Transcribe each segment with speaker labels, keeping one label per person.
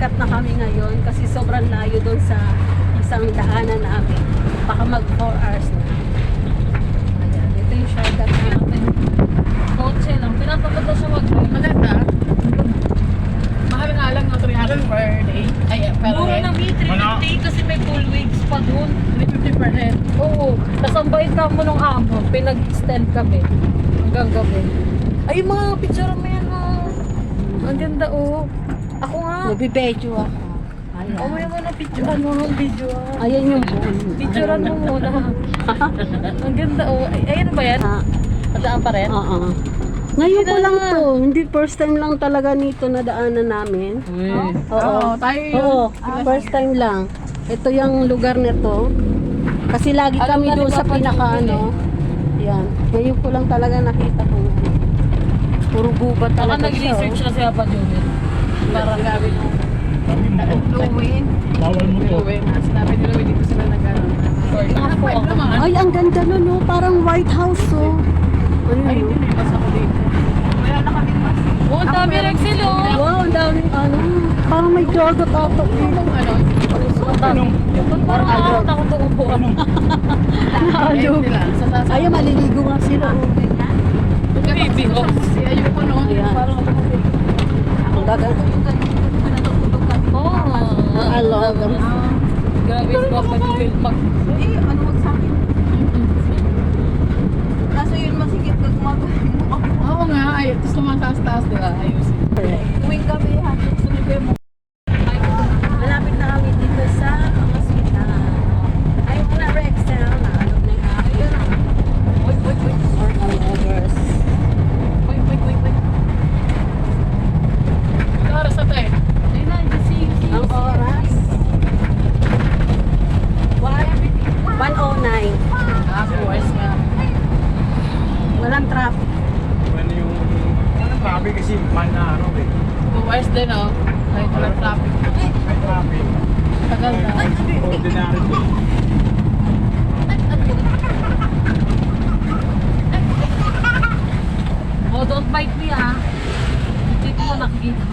Speaker 1: shortcut na kami ngayon kasi sobrang layo doon sa isang daanan namin. Baka mag 4 hours na. Ayan, ito yung shortcut namin.
Speaker 2: Kotse lang. Pinapagod daw siya mag-drive.
Speaker 3: Maganda. Mahal nga lang ng 300 per day. Ay, per
Speaker 2: Mura
Speaker 3: head.
Speaker 2: na may 350 kasi may full weeks pa doon.
Speaker 3: 350 per head.
Speaker 2: Oo. Tapos ang bait ka mo nung amo. Pinag-extend kami. Hanggang gabi. Ay, yung mga picture mo yan oh. Ang ganda oh. Ako nga.
Speaker 1: Nabibedyo ako. Ayan.
Speaker 2: Oh, may mga picture. Ano ang video ah.
Speaker 1: Ayan yung buon.
Speaker 2: Picturean mo muna. Ang ganda oh. Ay, ayan ba yan? Nadaan pa rin?
Speaker 1: Oo. Ngayon ko lang to. Hindi first time lang talaga nito na daanan namin. Oo.
Speaker 3: Tayo yun.
Speaker 1: Oo. First time lang. Ito yung lugar nito. Kasi lagi
Speaker 2: Alam
Speaker 1: kami
Speaker 2: na
Speaker 1: doon
Speaker 2: ni
Speaker 1: sa
Speaker 2: Papa
Speaker 1: pinaka
Speaker 2: Jumil
Speaker 1: ano. Yan. Ngayon ko lang talaga nakita ko. Puro gubat
Speaker 2: Baka
Speaker 1: talaga siya.
Speaker 2: nag-research na si Papa Jumil.
Speaker 3: Parang gabi nung Louie.
Speaker 4: Bawal mo to.
Speaker 3: Louie. Sinabi ni Louie dito sila nag-ano. Mga 5 naman.
Speaker 1: Ay, ang ganda nun, no? Parang White House, oh. Ano
Speaker 3: Ay,
Speaker 1: yun?
Speaker 3: hindi na ipas ako dito. Wala na kaming mas.
Speaker 2: Oh, ang dami Rexel oh.
Speaker 1: Wow, ang daming ano. Parang may jogot auto dito.
Speaker 3: Yung ano,
Speaker 2: Parang nakakot ako doon po.
Speaker 3: ayun nila. Sa sasa.
Speaker 1: Ay, maliligo nga sila.
Speaker 2: Baby ko.
Speaker 3: Si ayun ko no.
Speaker 1: Ayan.
Speaker 3: Parang
Speaker 1: Ang gaga.
Speaker 2: Oh.
Speaker 1: I love them.
Speaker 2: Grabe si Papa Jumil pag
Speaker 5: ano wag sa akin. Kaso yun masigit pag gumagawin mo.
Speaker 3: oo nga. Ay, tapos tumataas-taas nila. Ayusin.
Speaker 5: Tuwing gabi, hanggang sa libre mo.
Speaker 1: Malapit na kami dito sa hospital. Ay, muna Rexel. Naalog na yung akin.
Speaker 3: Wait.
Speaker 1: Or all overs.
Speaker 3: Wait. Ano oras na tayo?
Speaker 2: ayun na, see.
Speaker 1: Ang oras? 1:09.
Speaker 3: Boys nga.
Speaker 1: Walang traffic.
Speaker 4: Ano yung... Ano grabe kasi man na araw eh.
Speaker 3: Boys din oh. Kahit walang traffic.
Speaker 4: May traffic.
Speaker 3: Tagal na.
Speaker 4: Ordinary to.
Speaker 2: Oh, don't bite me ah. Dito mo nakikita.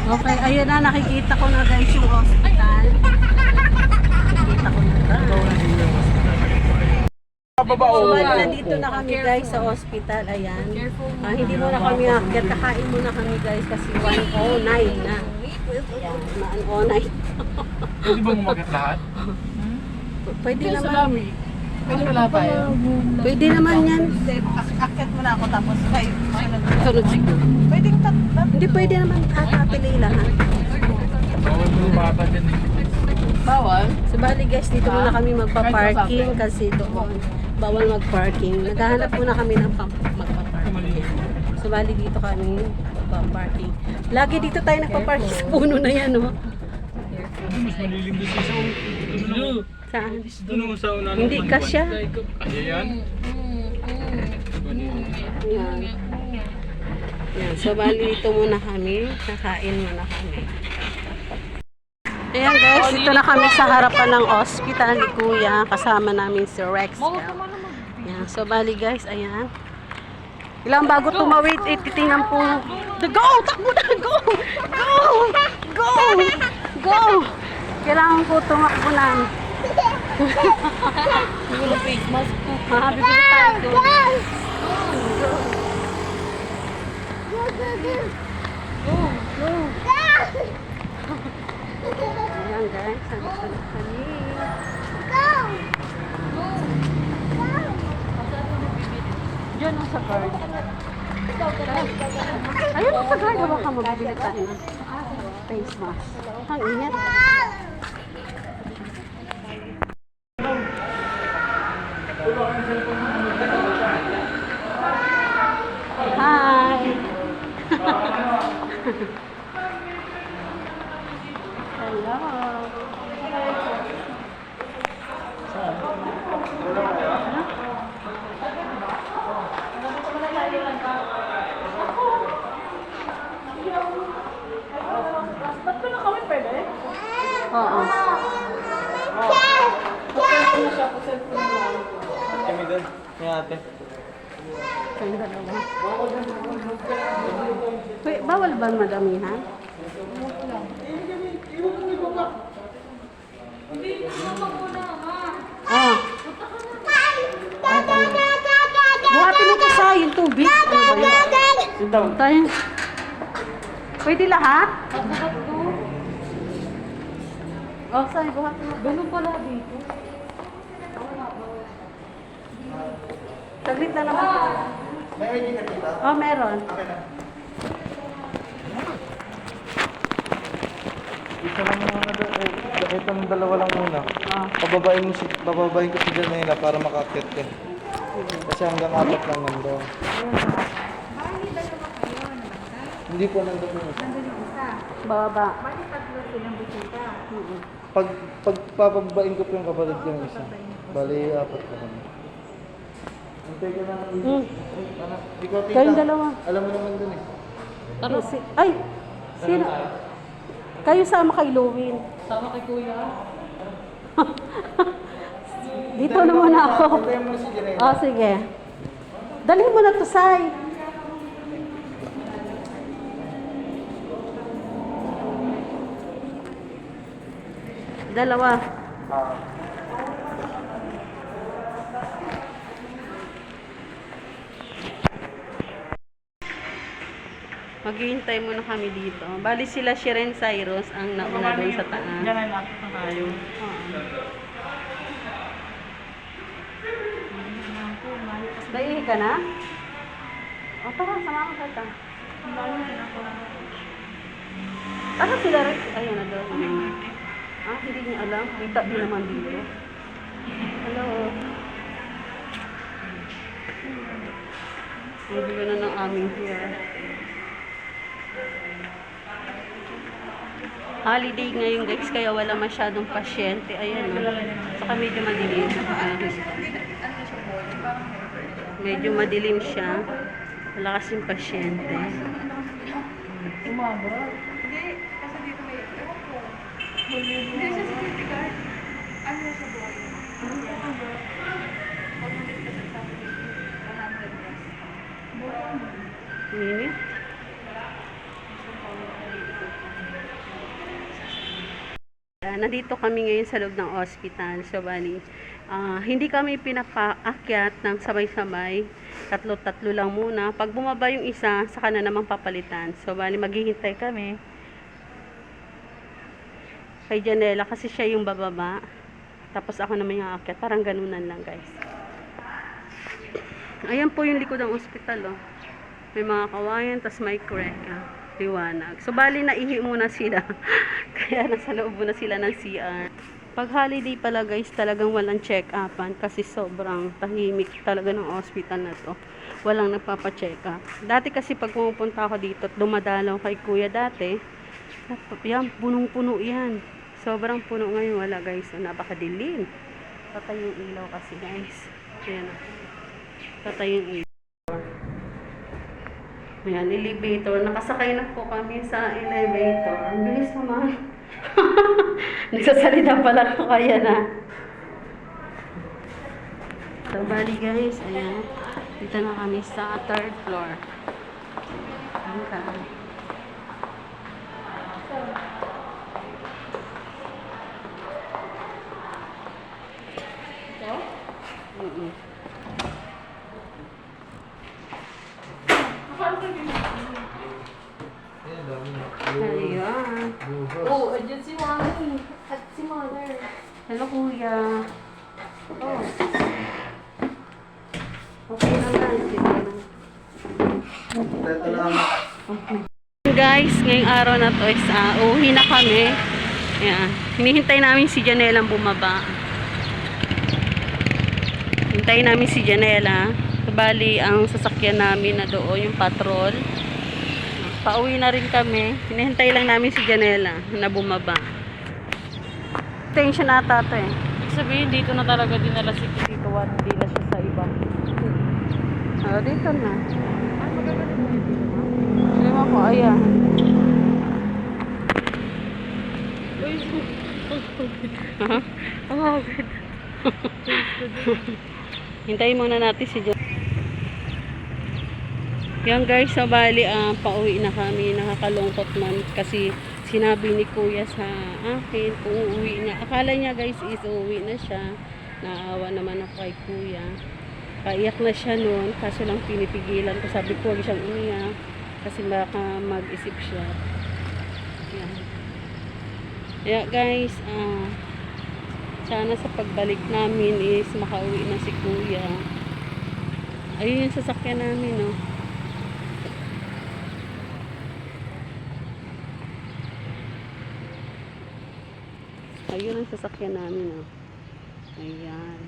Speaker 1: Okay, ayun na. Nakikita ko na guys yung hospital. Nakikita ko na guys.
Speaker 4: Babao.
Speaker 1: So, nandito na kami guys sa hospital. Ayan. Hindi muna kami akit. Kakain muna kami guys kasi 1:09 na. Ayan, 1:09.
Speaker 4: Pwede ba umagat lahat?
Speaker 1: Pwede
Speaker 3: Sa
Speaker 1: naman.
Speaker 3: lami. Pwede wala tayo.
Speaker 1: Pwede naman yan.
Speaker 5: Akit mo na ako tapos kayo.
Speaker 1: Sunod siguro.
Speaker 5: Pwedeng tatlat.
Speaker 1: Hindi pwede naman tatili lahat.
Speaker 4: Bawal mo bata din eh.
Speaker 3: Bawal.
Speaker 1: So bali guys, dito muna kami magpa-parking kasi doon bawal mag-parking. Naghahanap muna kami ng magpa-parking. So bali dito kami magpa-parking. Lagi dito tayo nagpa-parking sa puno na yan, no?
Speaker 4: Mas malilim din sa
Speaker 1: Saan?
Speaker 4: Doon sa una.
Speaker 1: Hindi kasya.
Speaker 4: Kasi yan.
Speaker 1: Yan. Yan. So bali dito muna kami. Kakain muna kami. Ayan guys, dito na kami sa harapan ng hospital ni Kuya. Kasama namin si Rex. Yan. So bali guys, ayan. Ilang bago tumawid, titingnan po. Go! Takbo na! Go! Go! Go! Go! Kailangan po tumakbo na.
Speaker 2: Siguro face mask ko.
Speaker 1: Happy birthday to Ayan guys, sabi kami. Diyan ang sa guard. Ayun ang sa guard. Baka mabibili tayo ng face mask. Ang init. Hi! Hello! Oo.
Speaker 4: Kami doon. Kaya ate.
Speaker 1: Kayong dalawa. Bawal ba madamihan? Ah. Buhatin mo kasi yung tubig. Ano ba yun? Tayo. Pwede lahat? Oh, say, buhatin mo.
Speaker 2: Ganun pala dito.
Speaker 1: Saglit lang naman.
Speaker 4: May ID ka dito?
Speaker 1: Oh, meron.
Speaker 4: Okay na. Isa lang muna itong dalawa lang muna.
Speaker 1: Ah.
Speaker 4: Bababain ko si Janela para makakit ka. Kasi hanggang 4 lang nandun. Hindi po nandun yung isa.
Speaker 1: Baba.
Speaker 4: Pag papabain ko po yung kapatid ko yung isa. Bali, 4 po kami. Hintay ka na. Anak, ikaw tita.
Speaker 1: Kayong dalawa.
Speaker 4: Alam mo naman dun eh.
Speaker 1: Ano? Ay! Sino? Kayo sama kay Lowin.
Speaker 2: Sama kay kuya.
Speaker 1: Dito na muna ako.
Speaker 4: Hintayin mo na si Janela.
Speaker 1: Oh, sige. Dalhin mo na to, Sai. Dalawa. Maghihintay muna kami dito. Bali sila Shiren Cyrus ang nauna doon sa taas.
Speaker 3: Yan ay nakita na tayo.
Speaker 1: Naihi ka na? O tara, sama ka kita. Tara sila rin. Ayun na doon. Ah, hindi niya alam. Kita din naman dito. Hello. Ang gulo na ng aming hair. Holiday ngayon guys, kaya wala masyadong pasyente. Ayan o. Saka medyo madilim. Medyo madilim siya. Wala kasing pasyente. Minute. Nandito kami ngayon sa loob ng ospital. So, bali, hindi kami pinapaakyat ng sabay-sabay. Tatlo-tatlo lang muna. Pag bumaba yung isa, saka na naman papalitan. So, bali, maghihintay kami kay Janela kasi siya yung bababa. Tapos ako naman yung aakyat. Parang ganunan lang, guys. Ayan po yung likod ng ospital, oh. May mga kawayan, tas may crack, liwanag. So, bali, naihi muna sila. Kaya nasa loob muna sila ng CR. Pag holiday pala guys, talagang walang check-upan kasi sobrang tahimik talaga ng hospital na to. Walang nagpapa-check-up. Dati kasi pag pumupunta ako dito at dumadalaw kay kuya dati, yan, punong-puno yan. Sobrang puno ngayon, wala guys. So, napakadilim. Patay yung ilaw kasi guys. Ayan. Patay yung ilaw. Ayan, elevator. Nakasakay na po kami sa elevator. Ang bilis naman. Nagsasalita pala ko kaya na. So, bali guys, ayan. Dito na kami sa 3rd floor. Ayan ka. Ayan.
Speaker 2: Oh, andyan si Mami. At si Mother.
Speaker 1: Hello, kuya. Oh. Okay naman. Sige na.
Speaker 4: Ito lang.
Speaker 1: Guys, ngayong araw na to is uwi na kami. Ayan. Hinihintay namin si Janela bumaba. Hintayin namin si Janela. Bali, ang sasakyan namin na doon, yung patrol. Pauwi na rin kami. Hinihintay lang namin si Janela na bumaba. Tension ata to eh.
Speaker 2: Sabihin, dito na talaga dinala si Tito Juan. Hindi na siya sa iba.
Speaker 1: Oh, dito na. Lima ko, ayan. Oh, good. Hintayin muna natin si Janela. Yan guys, so bali pauwi na kami. Nakakalungkot man kasi sinabi ni kuya sa akin kung uuwi niya. Akala niya guys is uuwi na siya. Naawa naman ako kay kuya. Paiyak na siya noon, kaso lang pinipigilan ko. Sabi ko huwag siyang umiyak kasi baka mag-isip siya. Yan. Kaya guys, sana sa pagbalik namin is makauwi na si kuya. Ayun yung sasakyan namin, no. Ayun ang sasakyan namin, no. Ayan.